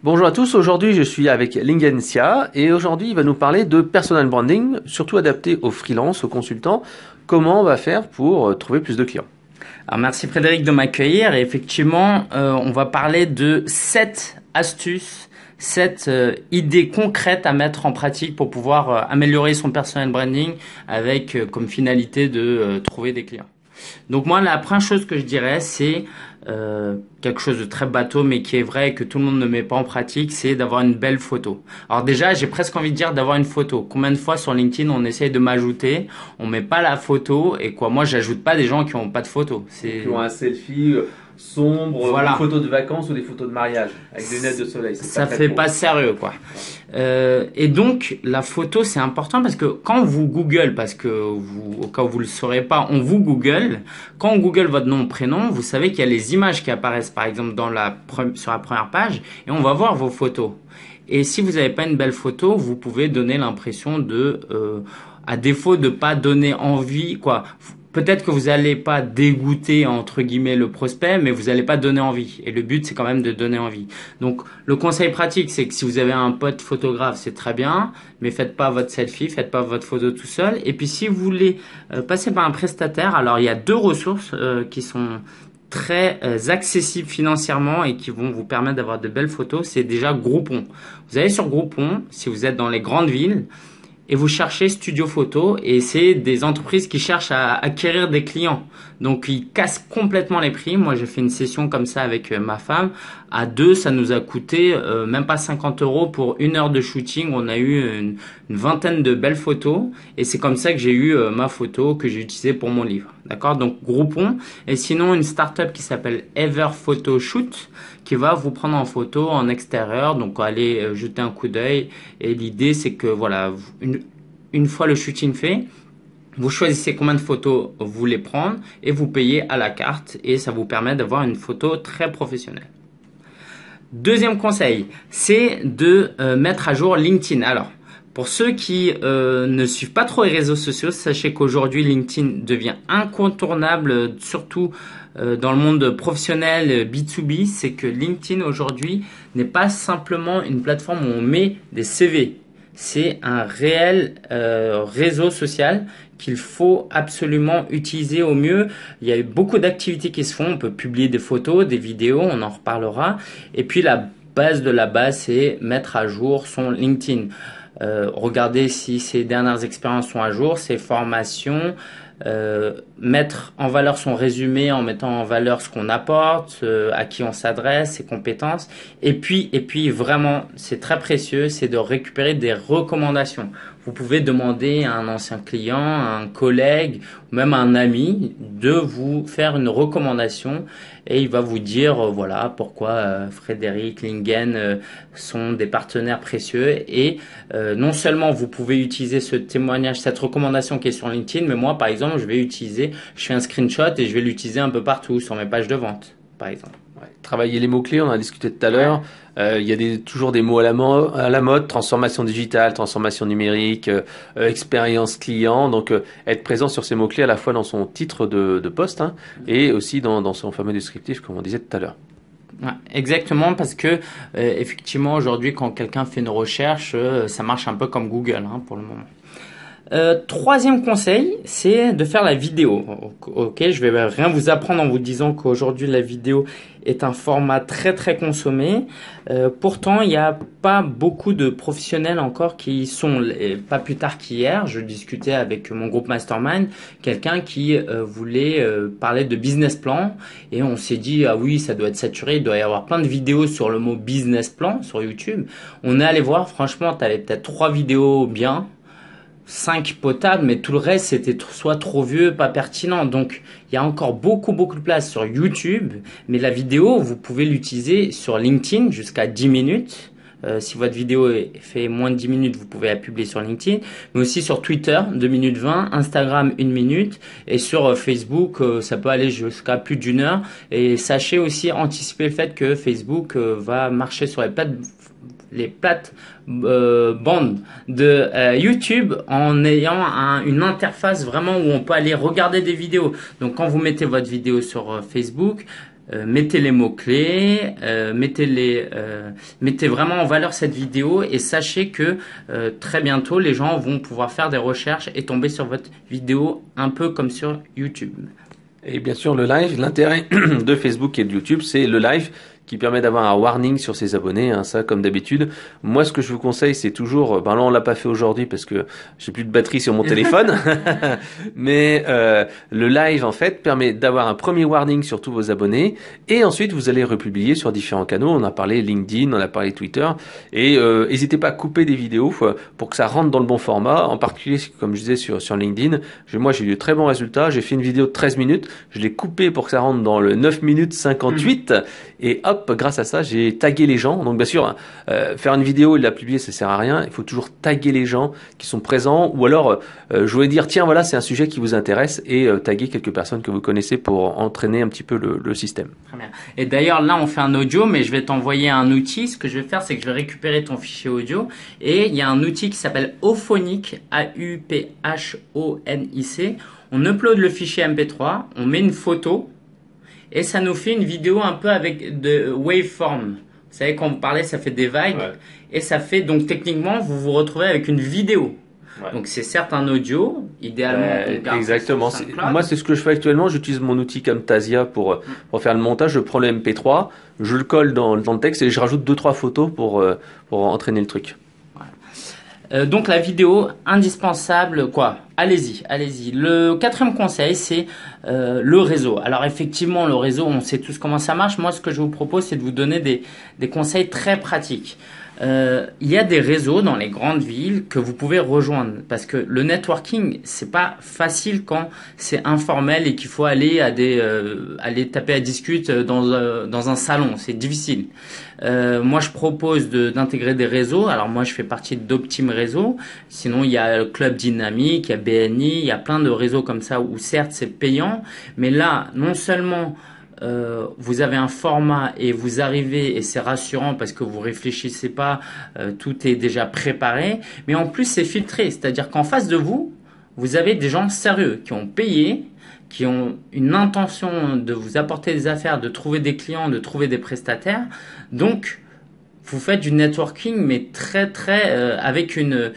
Bonjour à tous, aujourd'hui je suis avec Lingencia et aujourd'hui il va nous parler de personal branding, surtout adapté aux freelances, aux consultants. Comment on va faire pour trouver plus de clients? Alors merci Frédéric de m'accueillir et effectivement on va parler de 7 astuces, 7 idées concrètes à mettre en pratique pour pouvoir améliorer son personal branding avec comme finalité de trouver des clients. Donc moi, la première chose que je dirais, c'est quelque chose de très bateau, mais qui est vrai et que tout le monde ne met pas en pratique, c'est d'avoir une belle photo. Alors déjà, j'ai presque envie de dire d'avoir une photo. Combien de fois sur LinkedIn, on essaye de m'ajouter, on met pas la photo, et quoi, moi, j'ajoute pas des gens qui ont pas de photo. Qui ont un selfie sombre, Voilà. des photos de vacances ou des photos de mariage avec des lunettes de soleil. Ça fait pas sérieux, quoi. Et donc, la photo, c'est important parce que quand vous Google, parce que vous, au cas où vous le saurez pas, on vous Google. Quand on Google votre nom, prénom, vous savez qu'il y a les images qui apparaissent, par exemple, sur la première page, et on va voir vos photos. Et si vous n'avez pas une belle photo, vous pouvez donner l'impression à défaut de pas donner envie, quoi. Peut-être que vous n'allez pas dégoûter entre guillemets le prospect, mais vous n'allez pas donner envie. Et le but, c'est quand même de donner envie. Donc, le conseil pratique, c'est que si vous avez un pote photographe, c'est très bien, mais faites pas votre selfie, faites pas votre photo tout seul. Et puis, si vous voulez passer par un prestataire, alors il y a deux ressources qui sont très accessibles financièrement et qui vont vous permettre d'avoir de belles photos. C'est déjà Groupon. Vous allez sur Groupon, si vous êtes dans les grandes villes, et vous cherchez studio photo et c'est des entreprises qui cherchent à acquérir des clients. Donc ils cassent complètement les prix. Moi j'ai fait une session comme ça avec ma femme. À deux, ça nous a coûté même pas 50 € pour 1 heure de shooting. On a eu une vingtaine de belles photos et c'est comme ça que j'ai eu ma photo que j'ai utilisée pour mon livre. D'accord? Donc Groupon. Et sinon une startup qui s'appelle Ever Photo Shoot qui va vous prendre en photo en extérieur. Donc allez jeter un coup d'œil. Et l'idée c'est que voilà, une fois le shooting fait, vous choisissez combien de photos vous voulez prendre et vous payez à la carte et ça vous permet d'avoir une photo très professionnelle. Deuxième conseil, c'est de mettre à jour LinkedIn. Alors, pour ceux qui ne suivent pas trop les réseaux sociaux, sachez qu'aujourd'hui LinkedIn devient incontournable, surtout dans le monde professionnel B2B. C'est que LinkedIn aujourd'hui n'est pas simplement une plateforme où on met des CV. C'est un réel réseau social qu'il faut absolument utiliser au mieux. Il y a eu beaucoup d'activités qui se font. On peut publier des photos, des vidéos, on en reparlera. Et puis la base de la base, c'est mettre à jour son LinkedIn. Regardez si ses dernières expériences sont à jour, ses formations, mettre en valeur son résumé en mettant en valeur ce qu'on apporte, à qui on s'adresse, ses compétences. Et puis vraiment, c'est très précieux, c'est de récupérer des recommandations. Vous pouvez demander à un ancien client, à un collègue, ou même à un ami de vous faire une recommandation et il va vous dire voilà pourquoi Frédéric, Lingen sont des partenaires précieux et non seulement vous pouvez utiliser ce témoignage, cette recommandation qui est sur LinkedIn, mais moi par exemple je fais un screenshot et je vais l'utiliser un peu partout sur mes pages de vente par exemple. Ouais. Travailler les mots-clés, on en a discuté tout à l'heure. Il y a toujours des mots à la mode, transformation digitale, transformation numérique, expérience client. Donc, être présent sur ces mots-clés à la fois dans son titre de poste et aussi dans son fameux descriptif, comme on disait tout à l'heure. Ouais, exactement, parce que effectivement aujourd'hui quand quelqu'un fait une recherche, ça marche un peu comme Google pour le moment. Troisième conseil, c'est de faire la vidéo. Ok, je vais rien vous apprendre en vous disant qu'aujourd'hui la vidéo est un format très très consommé. Pourtant, il n'y a pas beaucoup de professionnels encore qui sont. Pas plus tard qu'hier, je discutais avec mon groupe Mastermind, quelqu'un qui voulait parler de business plan et on s'est dit ah oui, ça doit être saturé, il doit y avoir plein de vidéos sur le mot business plan sur YouTube. On est allé voir, franchement, tu avais peut-être 3 vidéos bien. 5 potables, mais tout le reste c'était soit trop vieux, pas pertinent. Donc il y a encore beaucoup de place sur YouTube, mais la vidéo vous pouvez l'utiliser sur LinkedIn jusqu'à 10 minutes. Si votre vidéo fait moins de 10 minutes, vous pouvez la publier sur LinkedIn, mais aussi sur Twitter 2 minutes 20, Instagram 1 minute et sur Facebook ça peut aller jusqu'à plus d'1 heure. Et sachez aussi anticiper le fait que Facebook va marcher sur les plates bandes de YouTube en ayant une interface vraiment où on peut aller regarder des vidéos. Donc quand vous mettez votre vidéo sur Facebook, mettez les mots-clés, mettez vraiment en valeur cette vidéo et sachez que très bientôt les gens vont pouvoir faire des recherches et tomber sur votre vidéo un peu comme sur YouTube. Et bien sûr, le live, l'intérêt de Facebook et de YouTube, c'est le live qui permet d'avoir un warning sur ses abonnés, hein, ça comme d'habitude. Moi, ce que je vous conseille, c'est toujours, ben là on l'a pas fait aujourd'hui parce que j'ai plus de batterie sur mon téléphone, mais le live en fait permet d'avoir un premier warning sur tous vos abonnés et ensuite vous allez republier sur différents canaux. On a parlé LinkedIn, on a parlé Twitter et n'hésitez pas à couper des vidéos pour que ça rentre dans le bon format. En particulier, comme je disais sur LinkedIn, moi j'ai eu de très bons résultats. J'ai fait une vidéo de 13 minutes, je l'ai coupée pour que ça rentre dans le 9 minutes 58 et hop, grâce à ça, j'ai tagué les gens. Donc bien sûr, faire une vidéo et la publier, ça sert à rien. Il faut toujours taguer les gens qui sont présents. Ou alors, je voulais dire, tiens, voilà, c'est un sujet qui vous intéresse et taguer quelques personnes que vous connaissez pour entraîner un petit peu le système. Très bien. Et d'ailleurs, là, on fait un audio, mais je vais t'envoyer un outil. Ce que je vais faire, c'est que je vais récupérer ton fichier audio. Et il y a un outil qui s'appelle Auphonic, A-U-P-H-O-N-I-C. On upload le fichier MP3, on met une photo. Et ça nous fait une vidéo un peu avec de waveform. Vous savez, quand vous parlez, ça fait des vagues. Ouais. Et ça fait, donc techniquement, vous vous retrouvez avec une vidéo. Ouais. Donc c'est certes un audio, idéalement. Exactement. Moi, c'est ce que je fais actuellement. J'utilise mon outil Camtasia pour faire le montage. Je prends le MP3, je le colle dans le texte et je rajoute 2-3 photos pour entraîner le truc. Donc la vidéo, indispensable, quoi. Allez-y, allez-y. Le quatrième conseil, c'est le réseau. Alors effectivement, le réseau, on sait tous comment ça marche. Moi, ce que je vous propose, c'est de vous donner des conseils très pratiques. Il y a des réseaux dans les grandes villes que vous pouvez rejoindre parce que le networking, c'est pas facile quand c'est informel et qu'il faut aller aller taper à discute dans un salon. C'est difficile. Moi, je propose d'intégrer des réseaux. Alors moi, je fais partie d'Optim Réseau. Sinon, il y a Club Dynamique, il y a BNI, il y a plein de réseaux comme ça où certes c'est payant, mais là, non seulement vous avez un format et vous arrivez et c'est rassurant parce que vous réfléchissez pas, tout est déjà préparé, mais en plus c'est filtré, c'est-à-dire qu'en face de vous, vous avez des gens sérieux qui ont payé, qui ont une intention de vous apporter des affaires, de trouver des clients, de trouver des prestataires. Donc vous faites du networking mais très avec une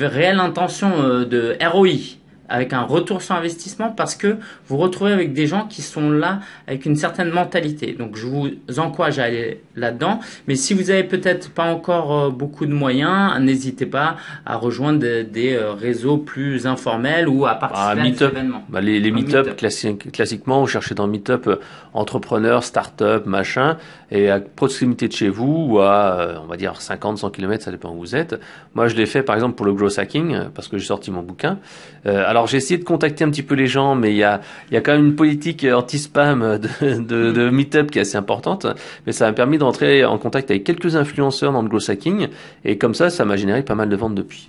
réelle intention de ROI. Avec un retour sur investissement parce que vous vous retrouvez avec des gens qui sont là avec une certaine mentalité. Donc je vous encourage à aller là-dedans. Mais si vous avez peut-être pas encore beaucoup de moyens, n'hésitez pas à rejoindre des réseaux plus informels ou à participer à des événements. Les meet-up, classiquement, vous cherchez dans meet-up entrepreneurs, start-up, machin, et à proximité de chez vous ou à, on va dire, 50-100 km, ça dépend où vous êtes. Moi, je l'ai fait par exemple pour le growth hacking parce que j'ai sorti mon bouquin. Alors j'ai essayé de contacter un petit peu les gens, mais il y a quand même une politique anti-spam de meet-up qui est assez importante. Mais ça m'a permis d'entrer en contact avec quelques influenceurs dans le growth hacking, et comme ça m'a généré pas mal de ventes depuis.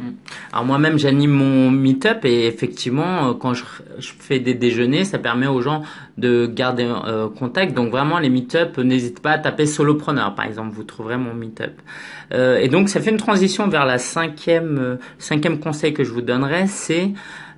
Alors moi-même j'anime mon meet-up et effectivement quand je fais des déjeuners, ça permet aux gens de garder contact. Donc vraiment les meet-up, n'hésitez pas à taper solopreneur par exemple, vous trouverez mon meet-up. Et donc ça fait une transition vers la cinquième conseil que je vous donnerai, c'est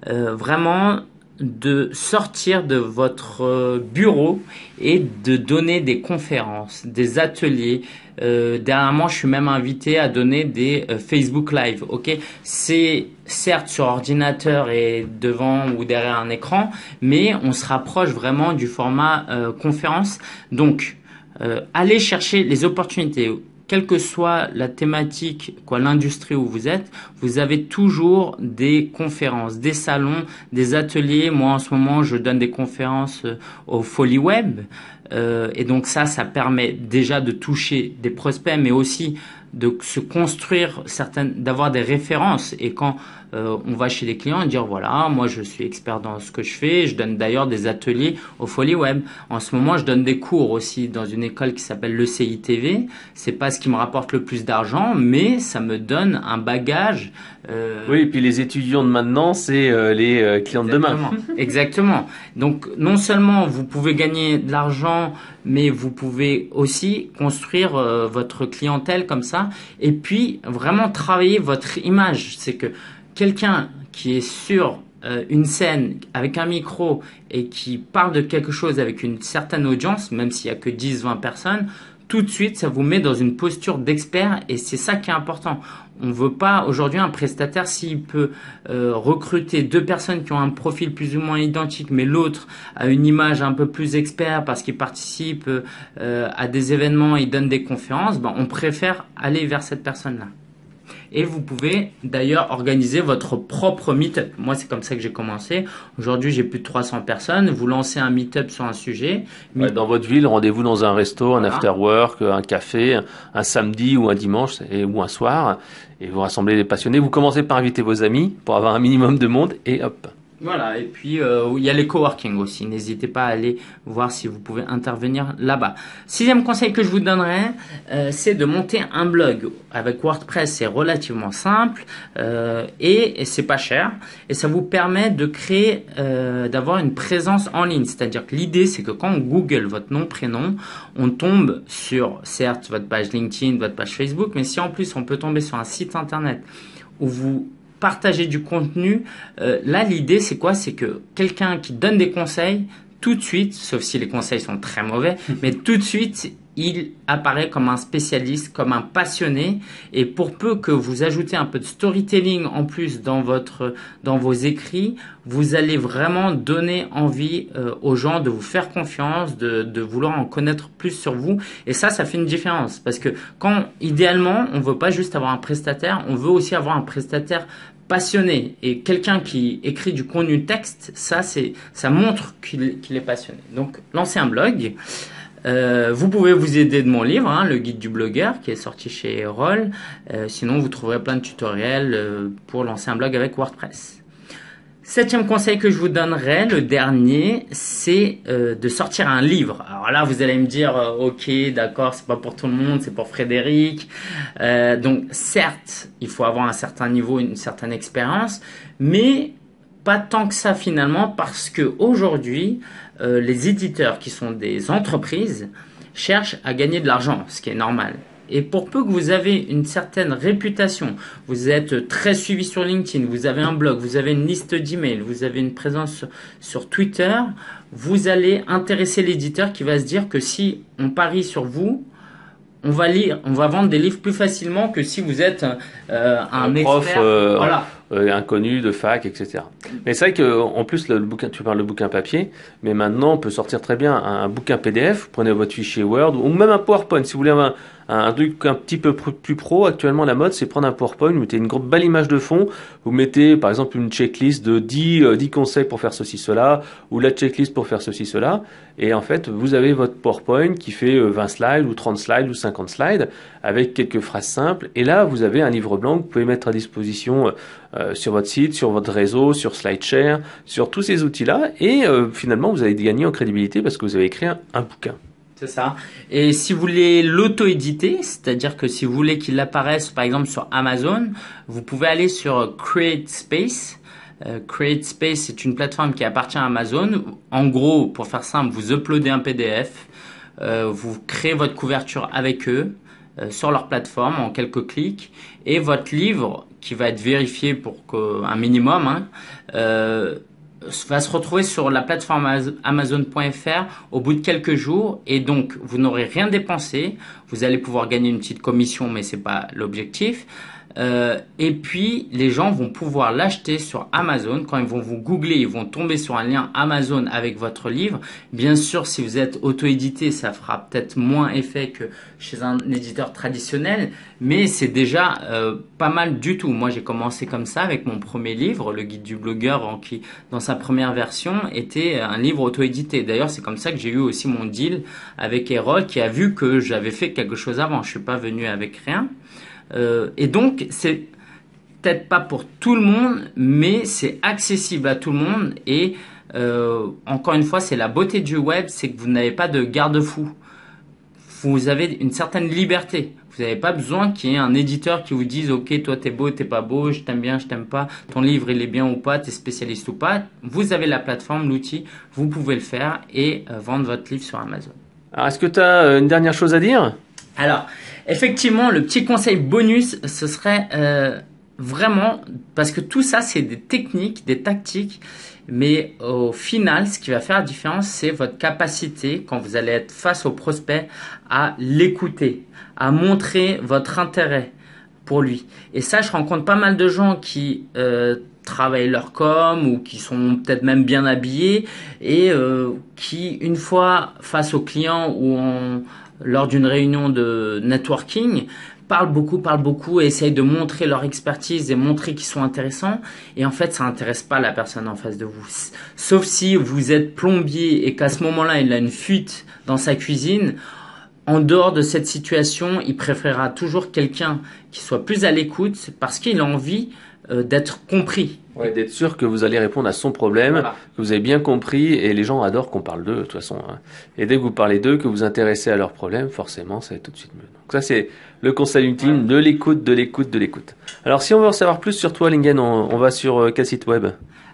vraiment de sortir de votre bureau et de donner des conférences, des ateliers. Dernièrement, je suis même invité à donner des Facebook Live. Ok, c'est certes sur ordinateur et devant ou derrière un écran, mais on se rapproche vraiment du format conférence. Donc, allez chercher les opportunités. Quelle que soit la thématique, l'industrie où vous êtes, vous avez toujours des conférences, des salons, des ateliers. Moi, en ce moment, je donne des conférences au Folie Web. Et donc ça permet déjà de toucher des prospects, mais aussi de se construire d'avoir des références. Et quand on va chez les clients et dire voilà, moi je suis expert dans ce que je fais. Je donne d'ailleurs des ateliers au Folie Web. En ce moment, je donne des cours aussi dans une école qui s'appelle le CITV. C'est pas ce qui me rapporte le plus d'argent, mais ça me donne un bagage. Oui, et puis les étudiants de maintenant, c'est les clients de demain. Exactement. Donc non seulement vous pouvez gagner de l'argent, mais vous pouvez aussi construire votre clientèle comme ça, et puis vraiment travailler votre image. C'est que quelqu'un qui est sûr une scène avec un micro et qui parle de quelque chose avec une certaine audience, même s'il y a que 10-20 personnes, tout de suite, ça vous met dans une posture d'expert et c'est ça qui est important. On veut pas, aujourd'hui, un prestataire, s'il peut recruter 2 personnes qui ont un profil plus ou moins identique, mais l'autre a une image un peu plus expert parce qu'il participe à des événements, il donne des conférences, on préfère aller vers cette personne-là. Et vous pouvez d'ailleurs organiser votre propre meet-up. Moi, c'est comme ça que j'ai commencé. Aujourd'hui, j'ai plus de 300 personnes. Vous lancez un meet-up sur un sujet. Ouais, dans votre ville, rendez-vous dans un resto, un after-work, un café, un samedi ou un dimanche ou un soir. Et vous rassemblez les passionnés. Vous commencez par inviter vos amis pour avoir un minimum de monde et hop. Voilà, et puis il y a les coworking aussi. N'hésitez pas à aller voir si vous pouvez intervenir là-bas. 6e conseil que je vous donnerai, c'est de monter un blog. Avec WordPress, c'est relativement simple et c'est pas cher. Et ça vous permet de créer, d'avoir une présence en ligne. C'est-à-dire que l'idée, c'est que quand on Google votre nom, prénom, on tombe sur, certes, votre page LinkedIn, votre page Facebook, mais si en plus on peut tomber sur un site internet où vous partager du contenu, là l'idée c'est quoi? C'est que quelqu'un qui donne des conseils, tout de suite, sauf si les conseils sont très mauvais, mais tout de suite il apparaît comme un spécialiste, comme un passionné, et pour peu que vous ajoutez un peu de storytelling en plus dans vos écrits, vous allez vraiment donner envie aux gens de vous faire confiance, de vouloir en connaître plus sur vous, et ça fait une différence, parce que idéalement, on veut pas juste avoir un prestataire, on veut aussi avoir un prestataire passionné, et quelqu'un qui écrit du contenu texte, ça montre qu'il est passionné. Donc, lancez un blog. Vous pouvez vous aider de mon livre, le guide du blogueur, qui est sorti chez Erol. Sinon, vous trouverez plein de tutoriels pour lancer un blog avec WordPress. 7e conseil que je vous donnerai, le dernier, c'est de sortir un livre. Alors là, vous allez me dire, ok, d'accord, c'est pas pour tout le monde, c'est pour Frédéric. Donc, certes, il faut avoir un certain niveau, une certaine expérience, mais pas tant que ça finalement, parce que aujourd'hui, les éditeurs qui sont des entreprises cherchent à gagner de l'argent, ce qui est normal. Et pour peu que vous avez une certaine réputation, vous êtes très suivi sur LinkedIn, vous avez un blog, vous avez une liste d'emails, vous avez une présence sur Twitter, vous allez intéresser l'éditeur qui va se dire que si on parie sur vous, on va vendre des livres plus facilement que si vous êtes un prof, expert. Voilà. Inconnu de fac, etc. Mais c'est vrai qu'en plus, le bouquin, tu parles de bouquin papier, mais maintenant, on peut sortir très bien un bouquin PDF, vous prenez votre fichier Word, ou même un PowerPoint. Si vous voulez un truc un petit peu plus pro, actuellement, la mode, c'est prendre un PowerPoint, vous mettez une belle image de fond, vous mettez, par exemple, une checklist de 10 conseils pour faire ceci, cela, ou la checklist pour faire ceci, cela, et en fait, vous avez votre PowerPoint qui fait 20 slides, ou 30 slides, ou 50 slides, avec quelques phrases simples, et là, vous avez un livre blanc que vous pouvez mettre à disposition sur votre site, sur votre réseau, sur SlideShare, sur tous ces outils-là, et finalement vous allez gagner en crédibilité parce que vous avez écrit un bouquin. C'est ça. Et si vous voulez l'auto-éditer, c'est-à-dire que si vous voulez qu'il apparaisse par exemple sur Amazon, vous pouvez aller sur CreateSpace. CreateSpace, c'est une plateforme qui appartient à Amazon. En gros, pour faire simple, vous uploadez un PDF, vous créez votre couverture avec eux sur leur plateforme en quelques clics, et votre livre qui va être vérifié pour un minimum va se retrouver sur la plateforme Amazon.fr au bout de quelques jours, et donc vous n'aurez rien dépensé, vous allez pouvoir gagner une petite commission, mais c'est pas l'objectif. Et puis les gens vont pouvoir l'acheter sur Amazon. Quand ils vont vous googler, ils vont tomber sur un lien Amazon avec votre livre. Bien sûr, si vous êtes auto-édité, ça fera peut-être moins effet que chez un éditeur traditionnel, mais c'est déjà pas mal du tout. Moi, j'ai commencé comme ça avec mon premier livre, le guide du blogueur, qui dans sa première version était un livre auto-édité. D'ailleurs, c'est comme ça que j'ai eu aussi mon deal avec Erol, qui a vu que j'avais fait quelque chose avant. Je suis pas venu avec rien. Et donc, c'est peut-être pas pour tout le monde, mais c'est accessible à tout le monde. Et encore une fois, c'est la beauté du web, c'est que vous n'avez pas de garde-fou. Vous avez une certaine liberté. Vous n'avez pas besoin qu'il y ait un éditeur qui vous dise « Ok, toi t'es beau, t'es pas beau, je t'aime bien, je t'aime pas, ton livre il est bien ou pas, t'es spécialiste ou pas ». Vous avez la plateforme, l'outil, vous pouvez le faire et vendre votre livre sur Amazon. Alors, est-ce que tu as une dernière chose à dire ? Alors, effectivement, le petit conseil bonus, ce serait vraiment, parce que tout ça, c'est des techniques, des tactiques, mais au final, ce qui va faire la différence, c'est votre capacité, quand vous allez être face au prospect, à l'écouter, à montrer votre intérêt pour lui. Et ça, je rencontre pas mal de gens qui travaillent leur com ou qui sont peut-être même bien habillés et qui, une fois face au client ou lors d'une réunion de networking, parlent beaucoup et essayent de montrer leur expertise et montrer qu'ils sont intéressants. Et en fait, ça n'intéresse pas la personne en face de vous. Sauf si vous êtes plombier et qu'à ce moment-là, il a une fuite dans sa cuisine. En dehors de cette situation, il préférera toujours quelqu'un qui soit plus à l'écoute parce qu'il a envie d'être compris. Ouais, d'être sûr que vous allez répondre à son problème, Voilà. que vous avez bien compris, et les gens adorent qu'on parle d'eux, de toute façon. Hein. Et dès que vous parlez d'eux, que vous vous intéressez à leurs problèmes, forcément, ça va être tout de suite mieux. Donc ça, c'est le conseil ultime, de l'écoute, de l'écoute, de l'écoute. Alors, si on veut en savoir plus sur toi, Lingen, on va sur quel site web?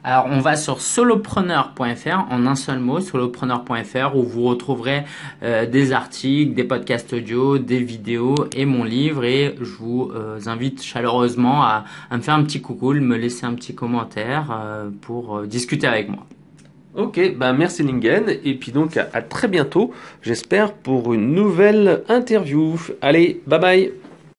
Alors, on va sur solopreneur.fr en un seul mot, solopreneur.fr, où vous retrouverez des articles, des podcasts audio, des vidéos et mon livre. Et je vous invite chaleureusement à me faire un petit coucou, me laisser un petit commentaire pour discuter avec moi. Ok, ben merci Lingen, et puis donc à très bientôt, j'espère, pour une nouvelle interview. Allez, bye bye!